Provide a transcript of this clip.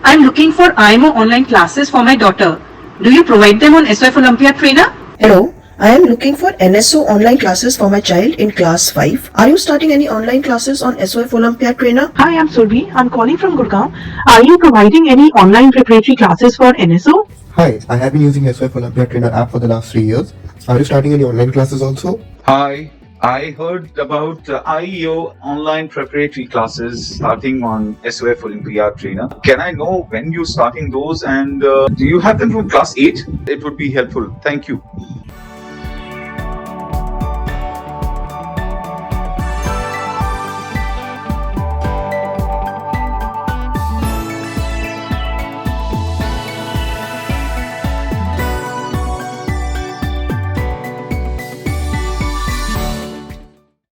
I'm looking for IMO online classes for my daughter. Do you provide them on Sof Olympiad Trainer? Hello, I am looking for NSO online classes for my child in class 5. Are you starting any online classes on Sof Olympiad Trainer? Hi, I'm Surbi. I'm calling from Gurgaon. Are you providing any online preparatory classes for NSO? Hi, I have been using SOF Olympiad Trainer app for the last 3 years. Are you starting any online classes also? Hi, I heard about IEO online preparatory classes starting on SOF Olympiad Trainer. Can I know when you're starting those, and do you have them from class 8? It would be helpful. Thank you.